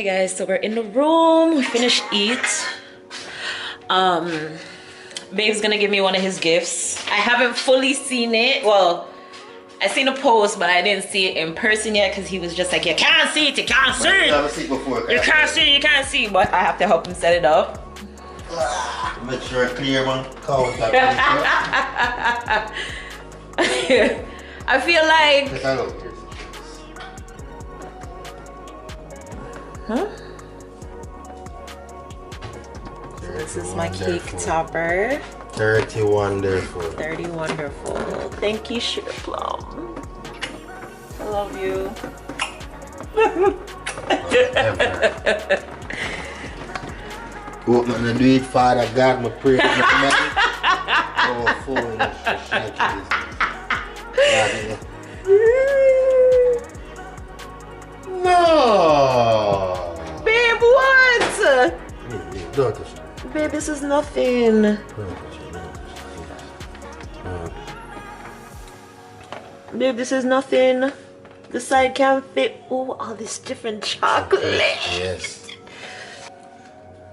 Hey guys, so we're in the room. We finished eat. Babe's gonna give me one of his gifts. I haven't fully seen it. Well, I seen a post, but I didn't see it in person yet because he was just like, you can't see it, you can't see it. You can't see it, you can't see it. But I have to help him set it up. Make sure it's clear, man. I feel like... Huh? This is my cake topper. 30 wonderful. 30 wonderful. Thank you, Sugar Plum. I love you. What am I do it, Father God? My prayer. Oh, phone. No. Babe, what? Don't touch it. Babe, this is nothing. Don't touch it. Babe, this is nothing. The side can't fit. Oh, all this different chocolate. Yes.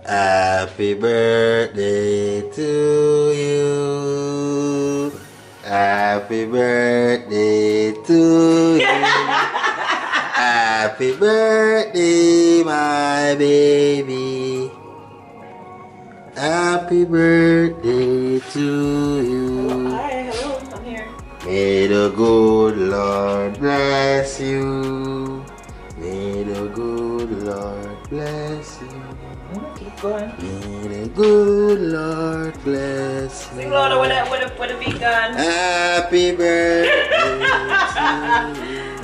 Happy birthday to you. Happy birthday to you. Happy birthday, my baby. Happy birthday to you. Hi, hello, I'm here. May the good Lord bless you. May the good Lord bless you. Keep going. May the good Lord bless you. Sing louder with a beat gun. Happy birthday to you.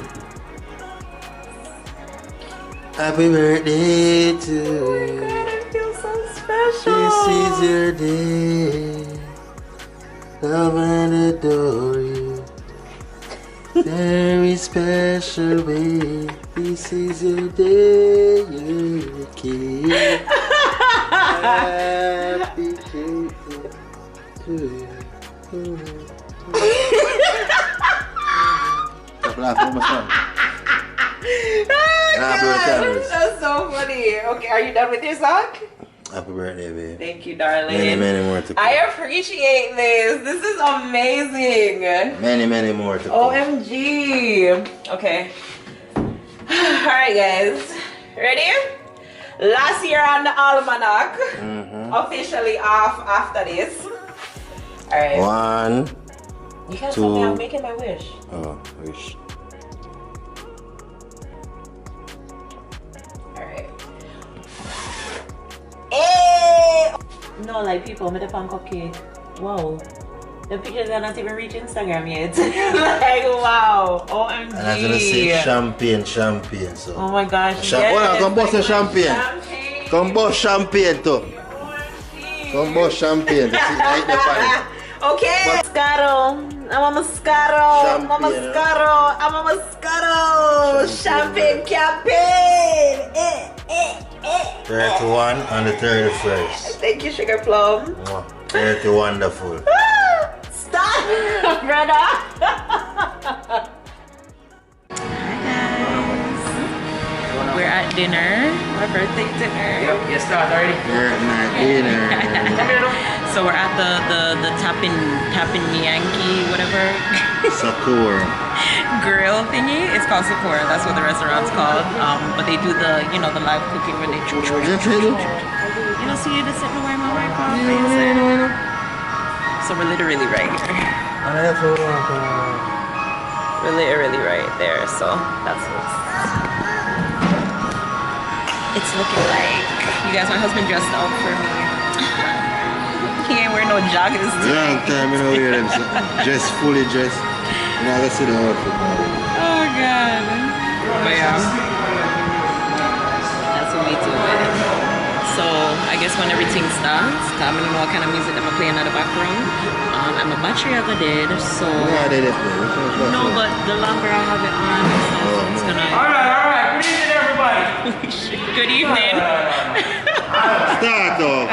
Happy birthday to you. Oh my God, I feel so special. This is your day. Love and adore you. Very special way. This is your day. You're a kid. Happy birthday to you. Stop laughing, my son. That's so funny. Okay, are you done with your song? Happy birthday, babe. Thank you, darling. Many, many more to come. I appreciate this. This is amazing. Many, many more to come. OMG. Okay. Alright, guys. Ready? Last year on the almanac. Officially off after this. Alright. 1, You can't 2. tell me I'm making my wish. Oh, wish. Alright. Hey! No, like people, I'm at the pan cupcake. Wow. The pictures are not even reach Instagram yet. Like, wow. OMG. And I was gonna say champagne, so. Oh my gosh. Yes. Come bust the champagne. Champagne. Come bust champagne too. OMG. Come bust champagne. Right there, buddy. Okay. Moscato. I'm a Moscato. I'm a Moscato. I'm a Moscato. Champagne campaign. 31 on the 31st. Thank you, Sugar Plum. 30 wonderful. Stop, brother. Hi guys. We're at dinner. My birthday dinner. Yep, you start already. Dinner. So we're at the Tappin Yankee, whatever. Sakura. Grill thingy. It's called Sakura. That's what the restaurant's called. But they do the, you know, the live cooking when they you know, see you just sitting away my microphone. So we're literally right here. We're literally right there. So that's what it's looking like. You guys, my husband dressed up for me. He ain't wearing no joggers today. Long time you know wear them. Just fully dressed. You know, let's see the outfit. Oh god. But yeah. That's what we do it. So I guess when everything starts, I'm gonna know what kind of music I'm playing in the background. I'm a battery ever did, so Yeah, they did. no, but the longer I have it on, it's gonna. Alright. Good evening, everybody. Good evening. Start off.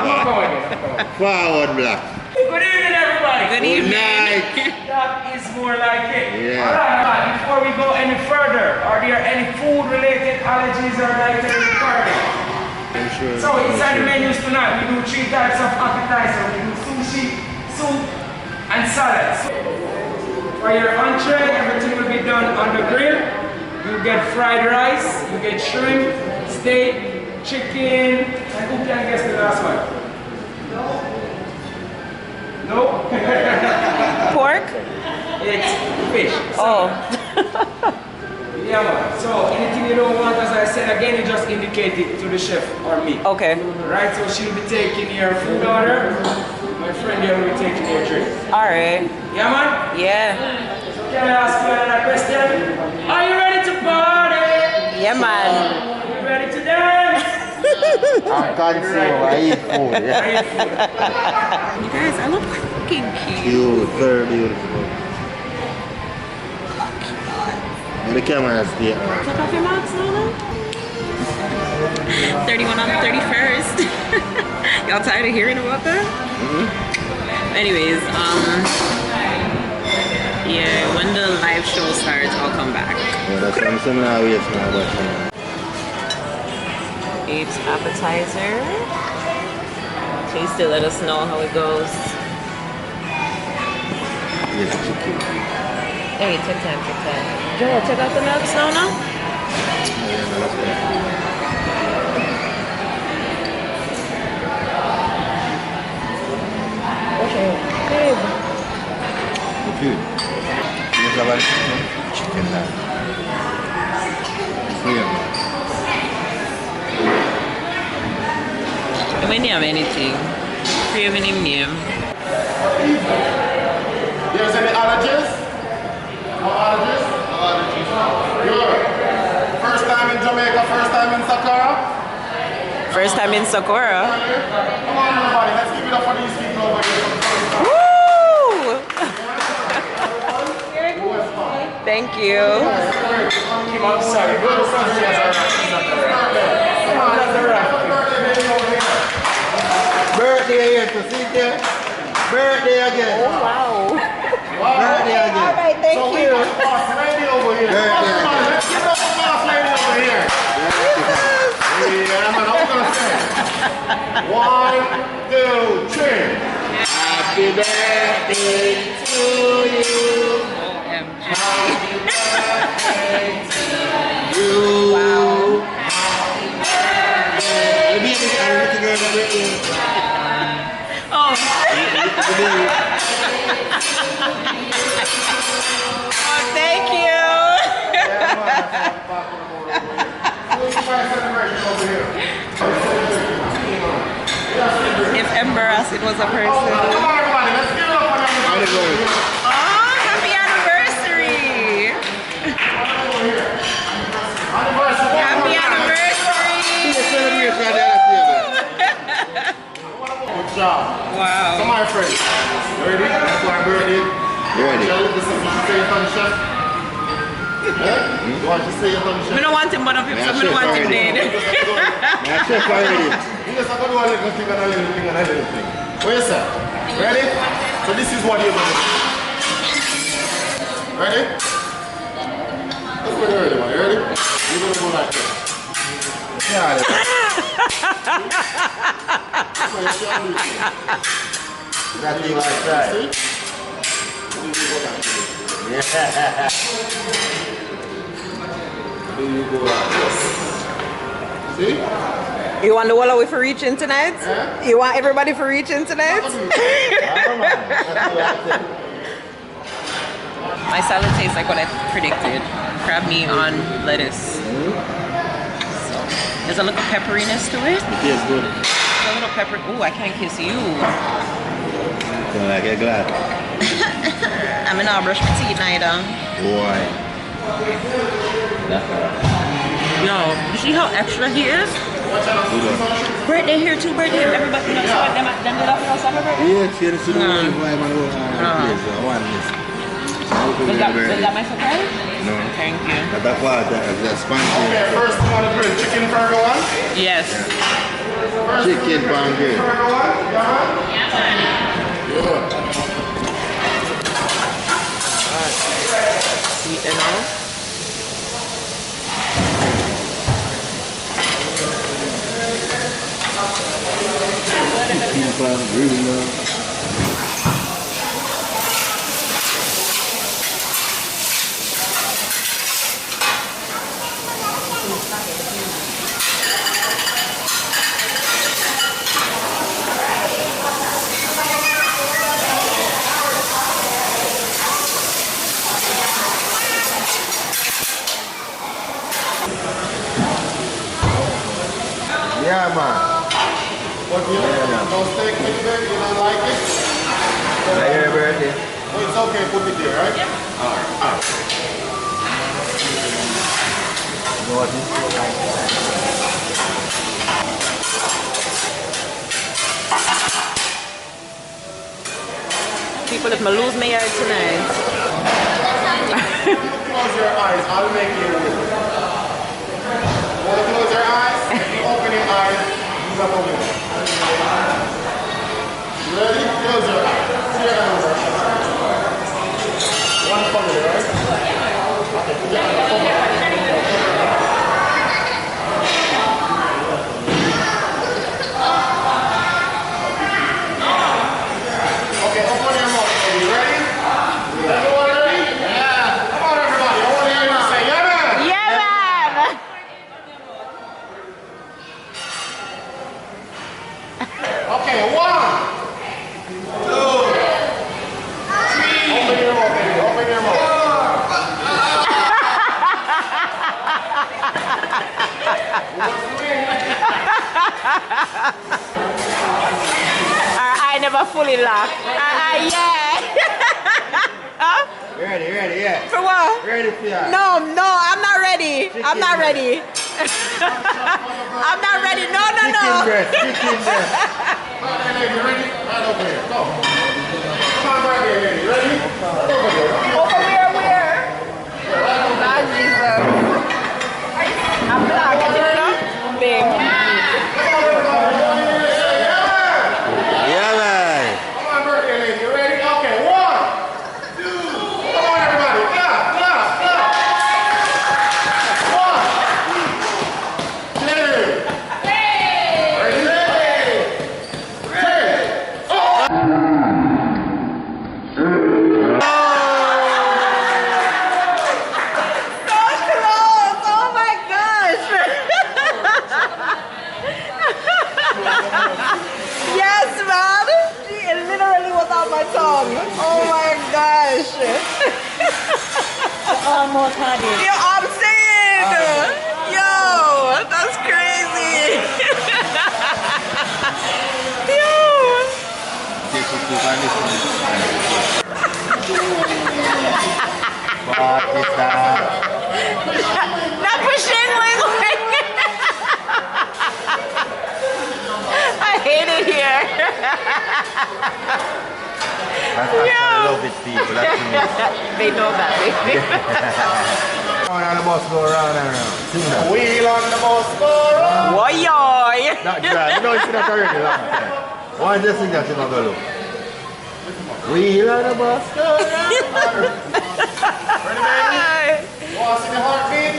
Forward block. Good evening, everybody. Good evening. Night. That is more like it. Yeah. Alright, before we go any further, are there any food-related allergies or dietary requirements? sure. So inside the menus tonight, we do 3 types of appetizer. We do sushi, soup, and salad. For your entree, everything will be done on the grill. You get fried rice, you get shrimp, steak, chicken, and who can guess the last one? No? Pork? It's fish. Oh. Yeah, man. So anything you don't want, as I said again, you just indicate it to the chef or me. Okay. Right, so she'll be taking your food order. My friend here will be taking your drink. Alright. Yeah, man? Yeah. Can I ask you another question? Are you ready to party? Yeah, man. Are you ready to dance? I can't see how I eat food. Yeah. You guys, I look fucking cute. Cute, very beautiful. And the camera is there. Take off your mask, Lola. 31 on the 31st. Y'all tired of hearing about that? Anyways, yeah, when the live show starts, I'll come back. Yeah, that's something I always know about. Babe's appetizer. Taste it, let us know how it goes. Yes, chicken. Hey, take time, take time. Joel, check out the nuts, Nona. Yeah, that's good. Okay, babe. Good. Yes, I like chicken now. Yeah. I mean, have anything. Craving him name. There's any allergies? No allergies? No allergies. Good. First time in Jamaica, first time in Sakura? First time in Sakura. Come on everybody, let's give it up for these people over here for the first time. Woo! Thank you. I'm sorry. Birthday here to see there. Birthday again. Oh, wow. Birthday again. All right, thank So you. we got the boss lady over here. Birthday again. Let's give up the boss lady over here. Yeah, man, I'm gonna say. 1, 2, 3. Happy birthday to you. Happy birthday to you. Wow. The baby, I want to go to the baby. Oh. Oh, thank you. If embarrassing was a person. Come on, everybody, let's give it up for everybody. Oh, happy anniversary. Happy anniversary. Good job. Wow. Come on, friends. You ready? That's my birthday. You ready? You want to say it on the chef? You want to say it on the chef? I don't want him, but of him, so I don't want him dead. My chef already. You just have to do a little thing and a little thing and a little thing. What you say? Ready? So this is what you're going to do. Ready? Let's go there, everyone. You ready? You're going to go like this. Yeah, that thing like that. Yeah. You go like this. See? You want the whole away for reaching tonight? Yeah. You want everybody for reaching tonight? My salad tastes like what I predicted. Crab meat on lettuce. There's a little pepperiness to it. Yes, good. A little pepper. Ooh, I can't kiss you. So like a glad. I'm gonna brush my teeth neither. Why? Yo, you see how extra he is? Birthday here too, birthday here. Everybody, you know, so them do that for us on my birthday? Yeah, see, this is the one vibe and go place. I want this. Was that my surprise? No. Thank you. That's part that's spongy. Okay, first one of the chicken burger one? Yes. Chicken burger. Yeah, man. Good. Sweet enough. club, relive. Yeah, man. What do you don't steak with it? You don't like it? Like your birthday? Oh, it's okay, put it there, right? Yeah. Alright. People, if I lose my hair tonight. Close your eyes, I'll make you want to close your eyes? Open your eyes. Use up over. Ready? Close your eyes. See your hands. One family, right? Okay, put your hands over. Okay, open your mouth, baby. Ready? Everyone ready? Yeah. Come on, everybody. I want to hear you say, yeah, man. Yeah, man. Okay, 1, 2, 3. Open your mouth, baby. Open your mouth. I never fully laugh. Yeah. Huh? Ready, yeah. For what? Ready for that. No, I'm not ready. I'm not ready. I'm not ready. No. Chicken breast. Right, lady, ready? Right over here. Go. Come on, right here, lady. Ready? Over here. Over where? Lord Jesus. I'm black. Is it enough? Big. Yeah, man. Come on, birthday lady. You ready? Okay, 1, 2. Come on, everybody. Clap. 1, 2. Ready? So close. Oh my gosh. Yes, man. It literally was on my tongue. Oh my gosh. Almost had it. Yo, I'm saying. Yo, that's crazy. Yo. What is that? Not pushing, wait. I hate it here. I love it, people. That's me. They know that, baby. Come on, the bus go around and around. Sing that. Wheel on the bus, go round. Woyoy. Not dry. You know you see that already long time. Why just sing that in my go look? Wheel on the bus go around. Ready, baby? Want to see the heartbeat?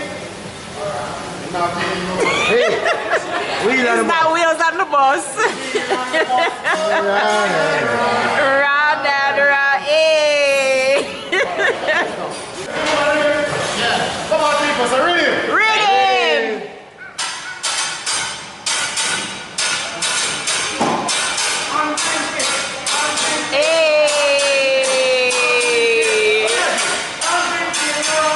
Hey, wheel on the It's bus. not wheels on the bus. Round and round. Hey. Come on, people, so ready? Ready.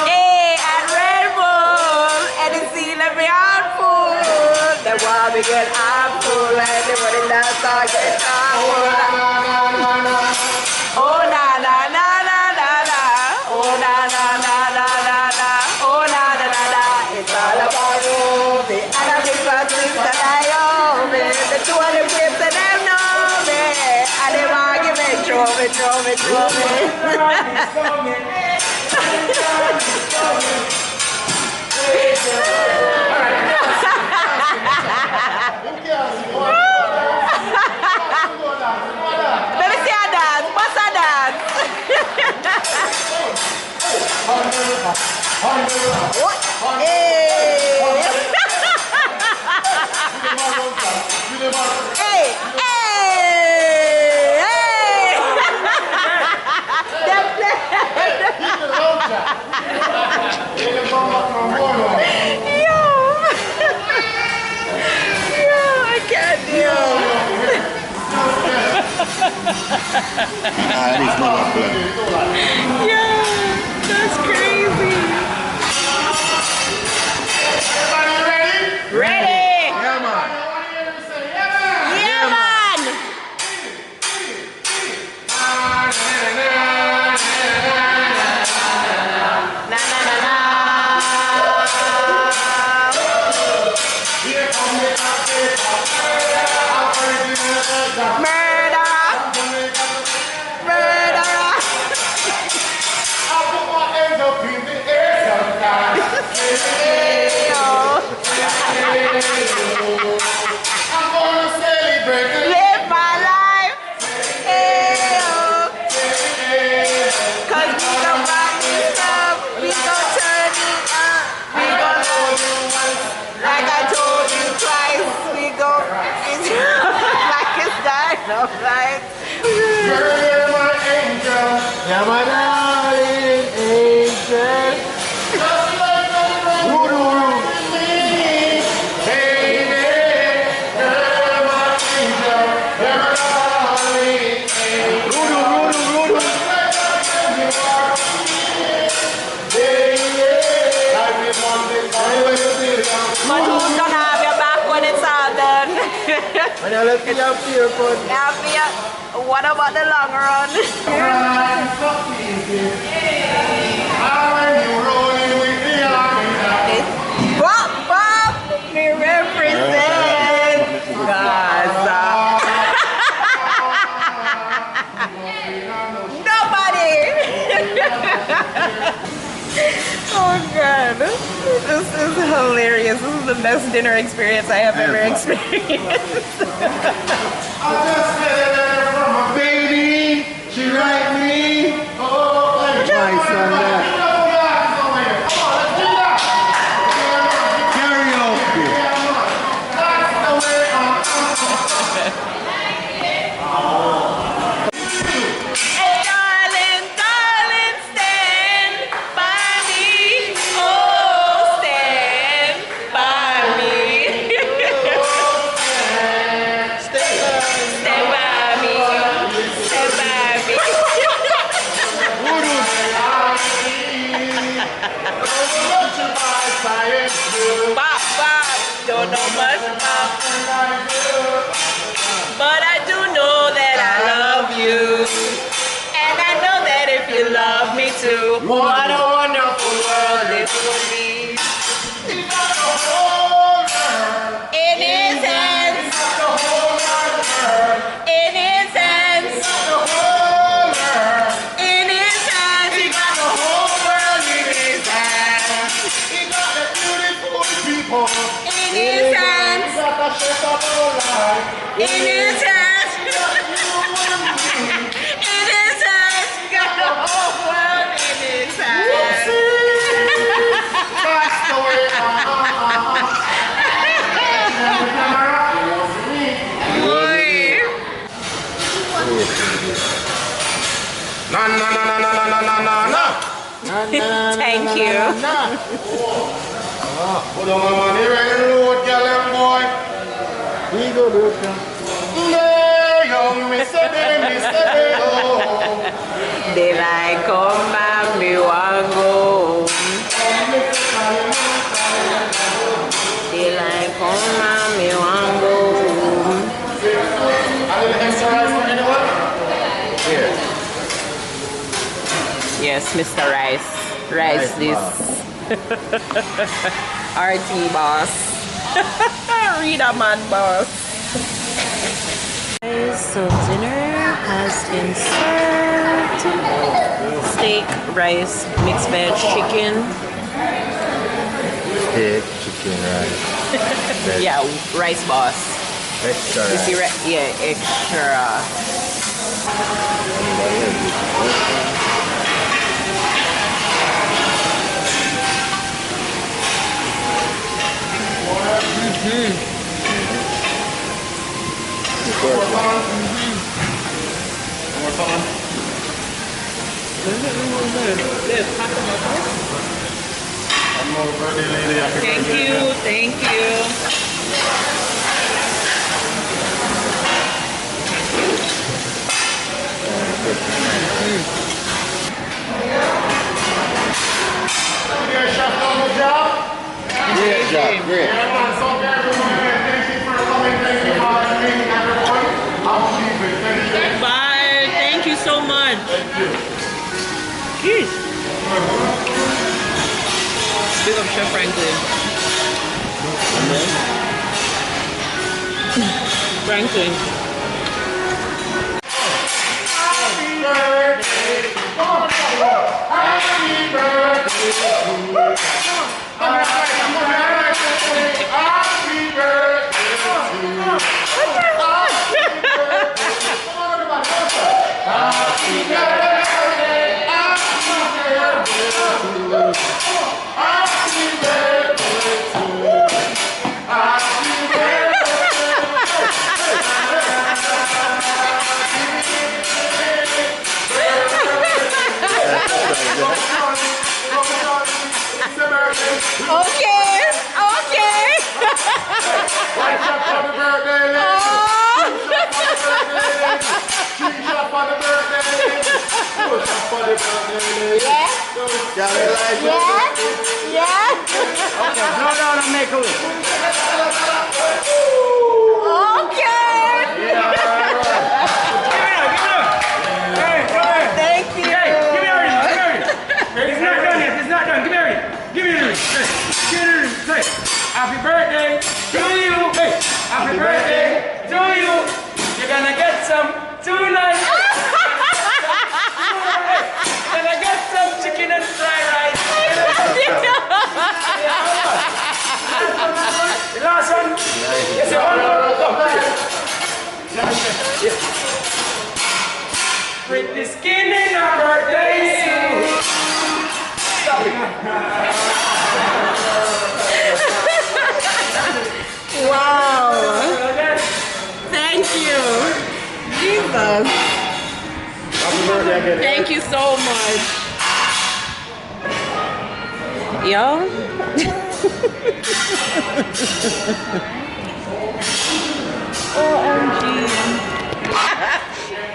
Hey, and Red Bull, and the sea let me on full. That's why we get on full, and everybody loves to get on full. Oh na na na na na na, oh na na na na na na, oh na na na na. It's all about you, the other people think that I own me. The two of them kids and them know me, and they want to give me trouble. Let me see her dance. What's her dance? What? Hey! Hey! Hey! Yeah, that's crazy. Everybody ready? Ready? Yeah, man. Yeah, man. Na na na na. Murderer. Murderer. I put my hands up in the air sometimes. I'm gonna celebrate the Live my life. Hey-oh. Cause we gon' rock this up. We gon' turn it up. We gon' love you once. Like I told you twice. We gon' like it's dynamite. girl, you're my angel. Yeah, my darling angel. Just like the rain. Baby, you're my angel. You're my darling angel. But who's gonna have your back when it's all done? And I left you up here, but What about the long run? Bop, bop, me represent Gaza. Nobody. Oh God, this is hilarious. This is the best dinner experience I have ever experienced. baby, she write me. Oh, my son, karaoke. Hey, darling, darling, stand by me. Oh, stand by me. Stand by me. Stand by me. Bop, bop. Don't know much about but I do know that I love you. And I know that if you love me too, what a wonderful world this would be. In his hands. In his hands. In his hands. He got the whole world in his hands. He got the beautiful people. In his hands. He got the shape of our life. In his hands. In his hands. He got the whole world in his hands. That's the way. Na na na na na na na na na. Thank you. Put on my money right in the road, girl and boy. We go do it. Hey, young Mr. Dem, oh. Daylight come and me want go. Daylight come and me want go. A little extra rice for anyone? Here. Yes, Mr. Rice. Rice this. RT boss. Reader man boss. So dinner has been served. Steak, rice, mixed veg, chicken. Steak, chicken, rice. Yeah, rice boss. Extra You see, rice. yeah, extra. Thank you, thank you. Aisha Franklin. Franklin. Happy birthday. Come on. Happy birthday. Happy birthday. Happy birthday. Okay. Yeah. Okay, blow down and make a wish. Okay. Thank you. Hey, give me a ring. It's not done yet. It's not done. Give me a ring. Give me the ring. Give me the ring. Say, happy birthday to you. Hey, happy birthday to you. You're gonna get some tonight. You're gonna get some chicken and fried rice. The last one. Yes, the one more. With the skin in our birthday suit. Wow. Thank you. Jesus. Thank you so much. Yo. OMG.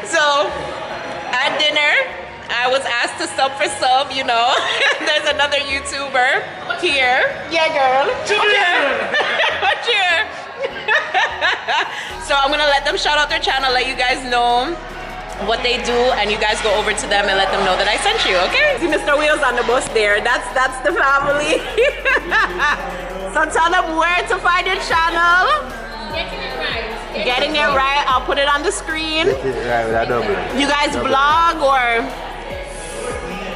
So, at dinner, I was asked to sub for sub, you know. There's another YouTuber here. Yeah, girl. Cheer. So I'm gonna let them shout out their channel, let you guys know what they do, and you guys go over to them and let them know that I sent you, okay? See Mr. Wheels on the bus there. That's the family. So tell them where to find your channel. Getting it right. I'll put it on the screen. You guys vlog or?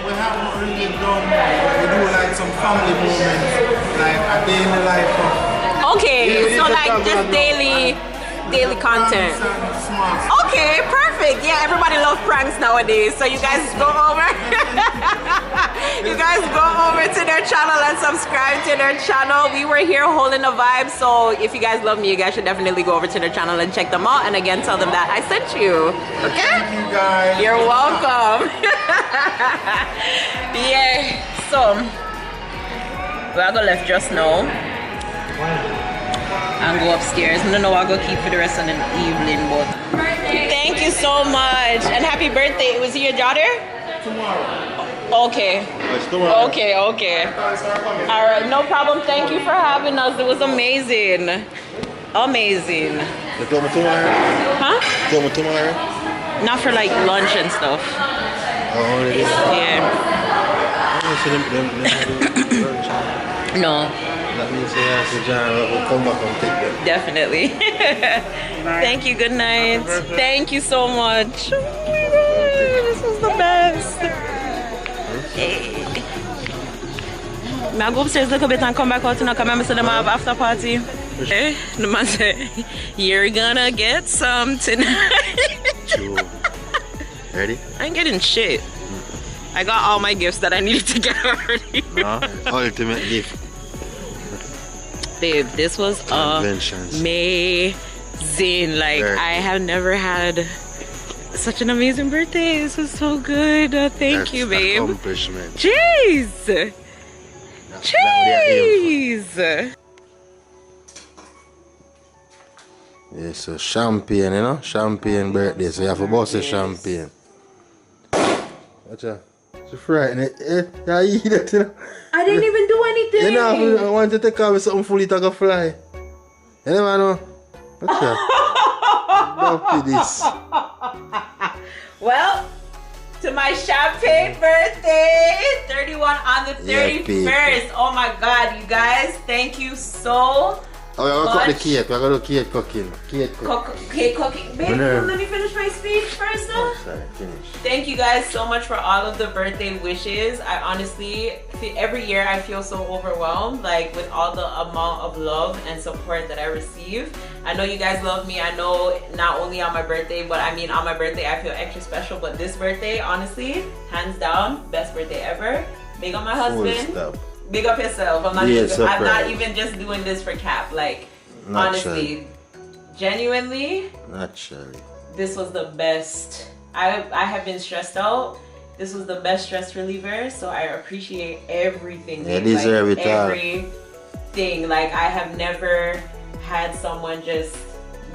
We haven't really done much, but we do like some family moments, like a day in the life of. Okay, so like just daily content. Okay, perfect. Yeah, everybody loves pranks nowadays. So you guys go over. You guys go over to their channel and subscribe to their channel. We were here holding a vibe, so if you guys love me, you guys should definitely go over to their channel and check them out. And again, tell them that I sent you. Okay? Thank you guys. You're welcome. Yeah. So we're gonna left just now and go upstairs. I don't know what I'll go keep for the rest of the evening, but thank you so much and happy birthday. Was it your daughter? Tomorrow. Okay. Okay. All right, no problem. Thank you for having us. It was amazing. Amazing. You told me tomorrow? Huh? You told me tomorrow? Not for like lunch and stuff. Oh, really? Yeah. No. That means they have to John will come back and take them. Definitely. Thank you. Good night. Thank you so much. Oh my God, this was the best. Hey. I'll go upstairs a little bit and come back out and come and see them have after party. Okay? The man said, you're gonna get some tonight. True. Ready? I ain't getting shit. I got all my gifts that I needed to get already. Ultimate gift. Babe, this was amazing. Like, I have never had such an amazing birthday. This was so good. Thank you, babe. Accomplishment. Jeez. Jeez. Yeah, so champagne, you know? Champagne birthday. So you have to bust the champagne. Watch out. It's frightening. Yeah, you eat it, you know? I didn't even do anything. You know, I want to take off with something fully to go fly. You never know. Watch out. Don't do this. Well, to my champagne birthday. 31 on the 31st. Oh my God, you guys, thank you so Oh, we're gonna cut the cake. We're gonna do cake cooking. Cake cooking. Baby, let me finish my speech first though. Oh, sorry, finish. Thank you guys so much for all of the birthday wishes. I honestly, every year I feel so overwhelmed, like with all the amount of love and support that I receive. I know you guys love me. I know not only on my birthday, but I mean on my birthday I feel extra special. But this birthday, honestly, hands down, best birthday ever. Big up my husband. Big up yourself. I'm not even just doing this for cap. Like, honestly, genuinely, naturally, this was the best. I have been stressed out. This was the best stress reliever. So I appreciate everything. Yeah, deserve it. Everything. Like, I have never had someone just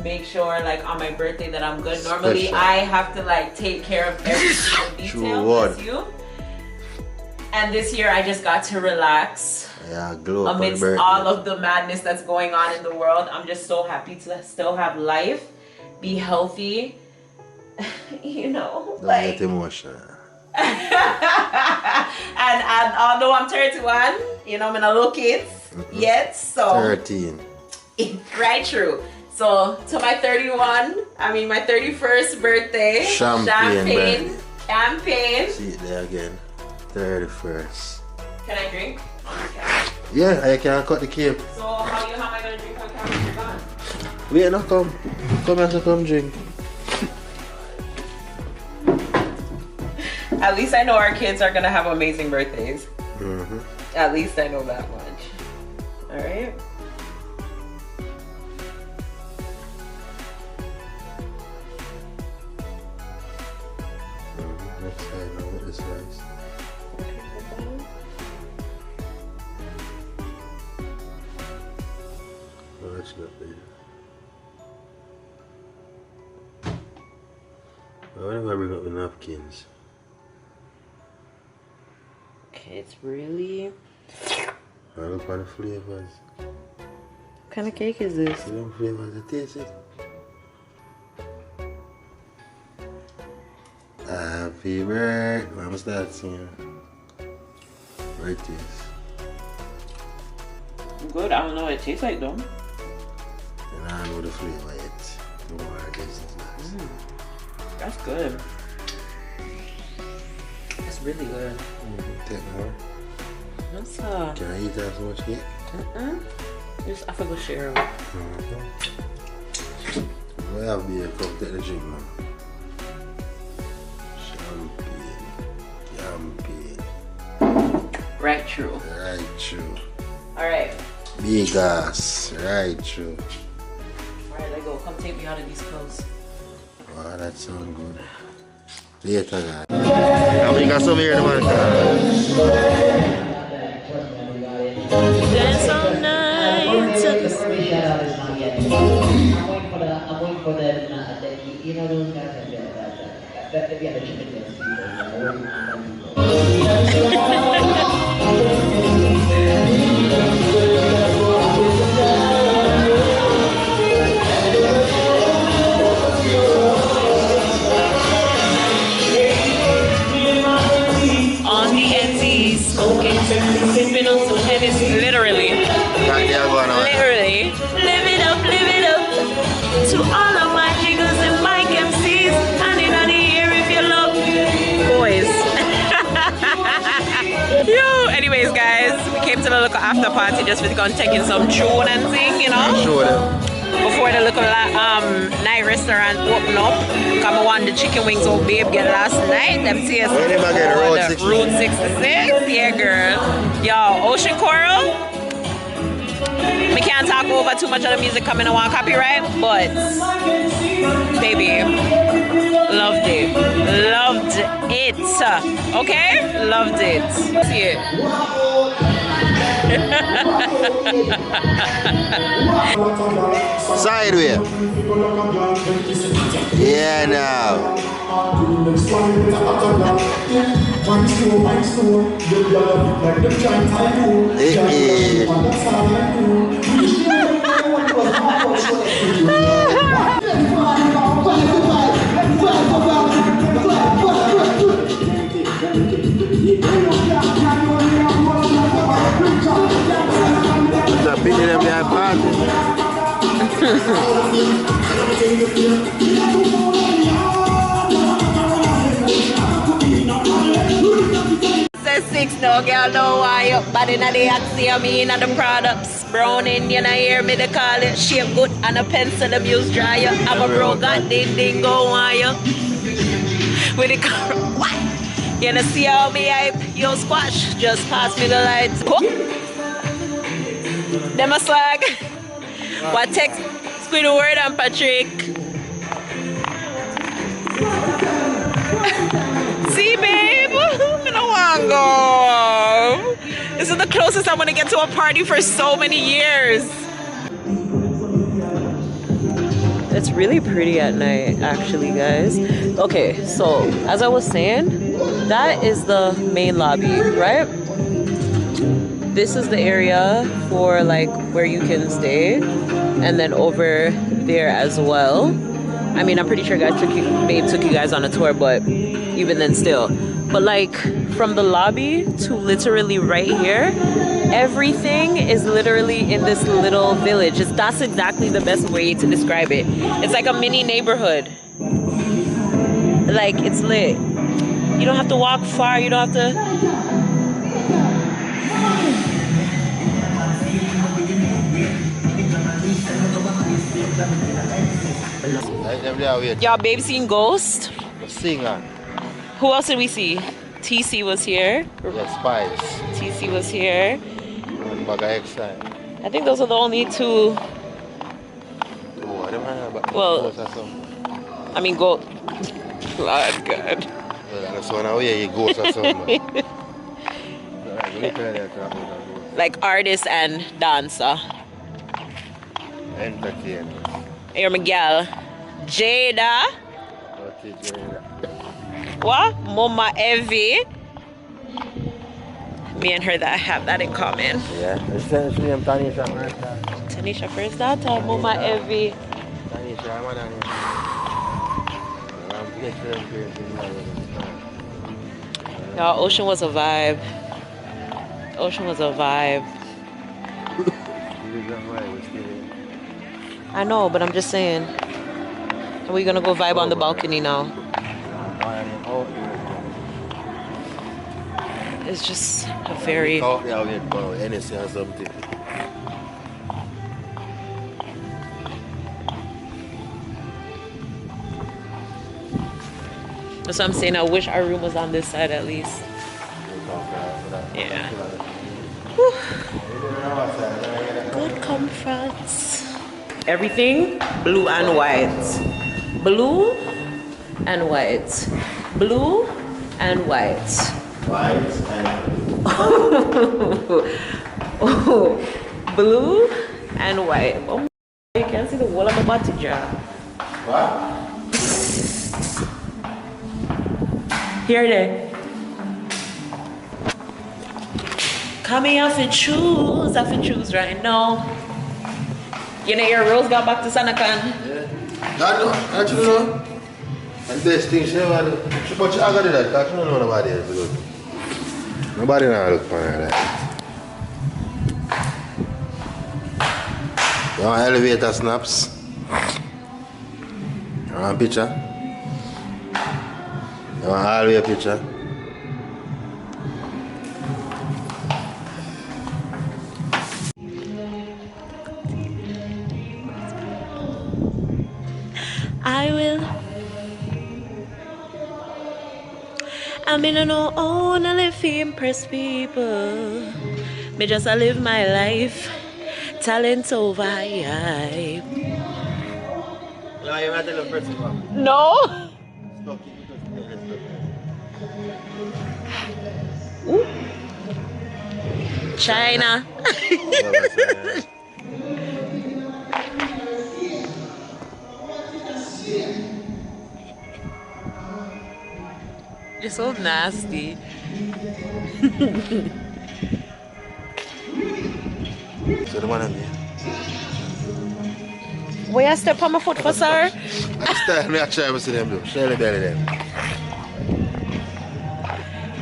make sure, like, on my birthday that I'm good. Normally, I have to like take care of every single detail. Bless you. And this year I just got to relax amidst all of the madness that's going on in the world. I'm just so happy to still have life, be healthy, you know. Don't like, get emotional. and although I'm 31, you know, I'm in a little kids yet, so 13. Right, true. So to my 31st birthday, champagne. See it there again. 31st. Can I drink? Yeah, I can cut the cake. So how am I gonna drink on camera if you're gone? Wait, no, come here to come drink. At least I know our kids are gonna have amazing birthdays. At least I know that much. Alright. Next time I'll with this rice. That's good, baby. Why don't I bring up the napkins? Okay, it's really... I look for the flavors. What kind of cake is this? See them flavors, I taste it. Happy birthday. I'm gonna start singing. Right this. Good, I don't know what it tastes like though. And I don't know the flavor yet. No more, I guess it's nice. That's good. That's really good. Take more. That's Can I eat that so much cake? Just I forgot to share. Well, I'll be a come take the drink now. Champagne. Right, true. Right, true. Alright. Big ass. Right, true. Alright, let go. Come take me out of these clothes. Wow, that sounds good. Later, guys. I think I saw me here in the morning. Dance all night. I'm waiting for the, you know, those guys that the other chicken dance On the NZ, smoking, sipping on some Hennis, literally. Literally. Live it up to all of my jiggers and mic MCs. And in the ear if you love boys. Yo, anyways guys, we came to the local after party just for going taking some tune and thing, you know. Show them. Before the local night restaurant open up. Come on, the chicken wings old babe get last night. Them see us Route 66. Yeah, girl. Yo, Ocean Coral. We can't talk over too much of the music coming on copyright, but baby, loved it. Loved it. Okay? Loved it. See it. Sideway. Yeah, now. Says 6 no girl, no why you bad in the axiom, me in the products. Brown Indian, I hear me they call it. Shape good and a pencil, them use dryer. I'm a bro, got ding ding go on you. With the car, what? You know see how me hype? Yo squash, just pass me the lights. Them a swag. What text? Squidward and Patrick. See, babe, I don't want to go. This is the closest I'm gonna get to a party for so many years. It's really pretty at night, actually, guys. Okay, so as I was saying, that is the main lobby, right? This is the area for like where you can stay, and then over there as well. I mean, I'm pretty sure babe took you guys on a tour, but even then still. But like from the lobby to literally right here, everything is literally in this little village. That's exactly the best way to describe it. It's like a mini neighborhood. Like, it's lit. You don't have to walk far. You don't have to... Y'all, babe seen Ghost? Singer. Who else did we see? TC was here. Yeah, Spice. TC was here. And Baga X-Time. I think those are the only two. Oh, I don't know about Well, I mean, go. Lord God. Well, that's one out here, you ghost or something. Like artist and dancer. Entertainer. Here, Miguel. Jada. Okay, Jada. What? Mama Evie. Me and her that have that in common. Yeah, it's name Tanisha first. Tanisha first daughter, Mama Evie. Tanisha, I'm Y'all, Ocean was a vibe. Ocean was a vibe. I know, but I'm just saying. Are we gonna go vibe on the balcony now? It's just a very... That's what I'm saying. I wish our room was on this side at least. Yeah. Whew. Good comforts. Everything blue and white. Blue and white. Blue and white. White and blue and white. Oh, you can't see the wall of the body jar. what? Here they. Come here, I have to choose right now. You know your rose got back to Sanakan? Yeah. God no, actually no. And best thing she ever do. But she got do that because she don't know nobody else to do. Nobody now look for her like that. You want elevator snaps? You want a picture? You want all the way a picture? I will. I mean, I know only to impress people. Me just I live my life. Talent over hype. No, you want to tell the person. No. Ooh. China. You're so nasty. So the one on there. Where I step on my foot for, sir? Next time, I try to see them do. Share the belly then.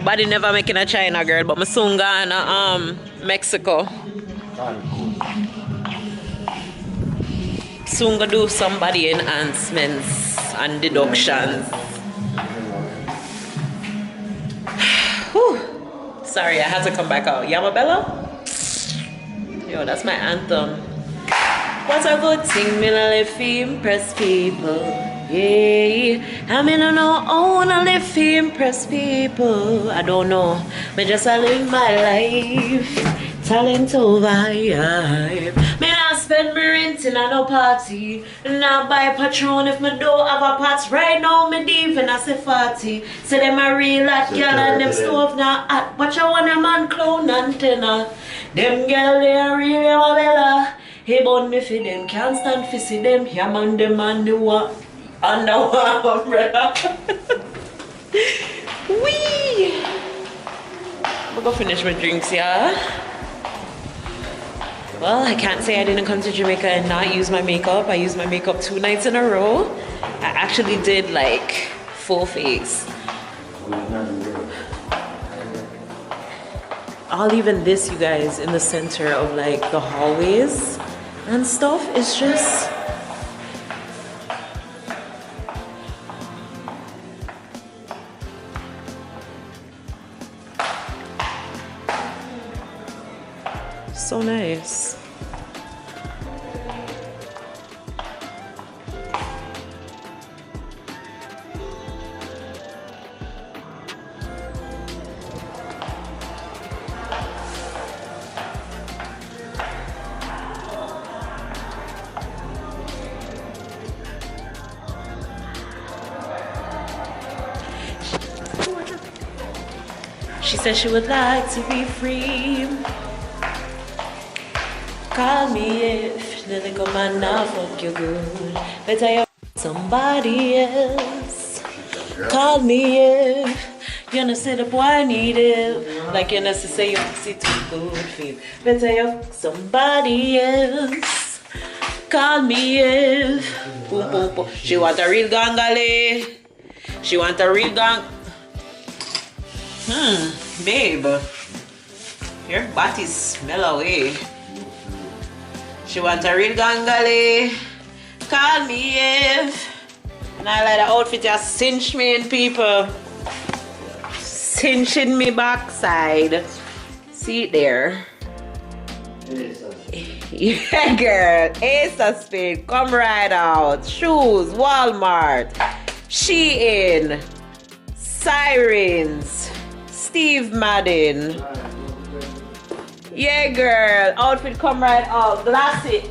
Body never making a China girl, but my soon gone Mexico. soon gonna do some body enhancements and deductions. Whew. Sorry, I had to come back out. Yamabella? Yo, that's my anthem. What's a good thing, me no live to impress people. Yeah, I mean I know I wanna live to impress people. I don't know, me just I live my life. Talent over hype. Me not spend me rent in a no party. Not buy Patron if me don't have a pot. Right now me deep and I say 40. Say them a real hot girl and them stove now hot. Watch I want a man clown antenna. Them girl they a real Yamabella. Hey bun me for them, can't stand for see them. Yeah man them and the one under one umbrella. Wee! I'm gonna finish my drinks, yeah. Well, I can't say I didn't come to Jamaica and not use my makeup. I used my makeup 2 nights in a row. I actually did like full face. I'll even this, you guys, in the center of like the hallways and stuff. It's just so nice. She said she would like to be free. Call me if the little man now fuck you good. Better you somebody else. Call me if you know say the boy need it. Like you know say you see too good feel. Better you somebody else. Call me if boom boom boom. She want a real gangale. She want a real gang. Babe, your body smell away. She want a real gangale. Call me if. And I like the outfit just cinch me in, people. Cinching me backside. See it there. Yeah, girl. Ace of Spades. Come right out. Shoes. Walmart. Shein. Sirens. Steve Madden. Yeah, girl. Outfit come right out. Glasses.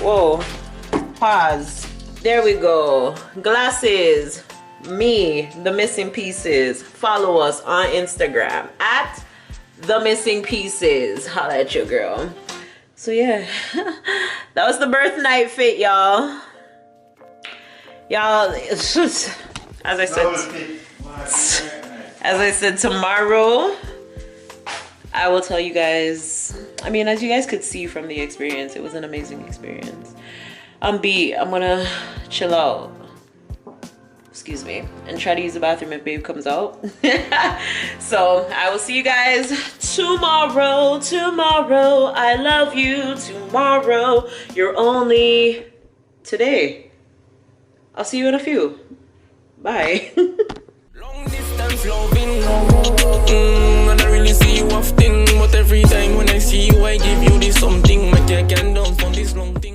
Whoa. Pause. There we go. Glasses. Me. The Missing Pieces. Follow us on Instagram at The Missing Pieces. Holla at your girl. So yeah. That was the birth night fit, y'all. Y'all, as I said, tomorrow I will tell you guys. I mean, as you guys could see from the experience, it was an amazing experience. I'm gonna chill out, excuse me, and try to use the bathroom if babe comes out. So I will see you guys tomorrow. I love you. Tomorrow, you're only today. I'll see you in a few. Bye. Long distance loving, and I really see you often, but every time when I see you I give you this something, my care can done from this long thing.